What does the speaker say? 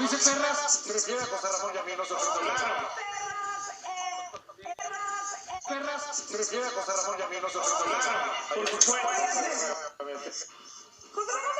dice perras, se refiere a José Ramón y a mí, no se refiere a perras, se refiere a José Ramón y a mí, no se refiere a Por supuesto. José Ramón,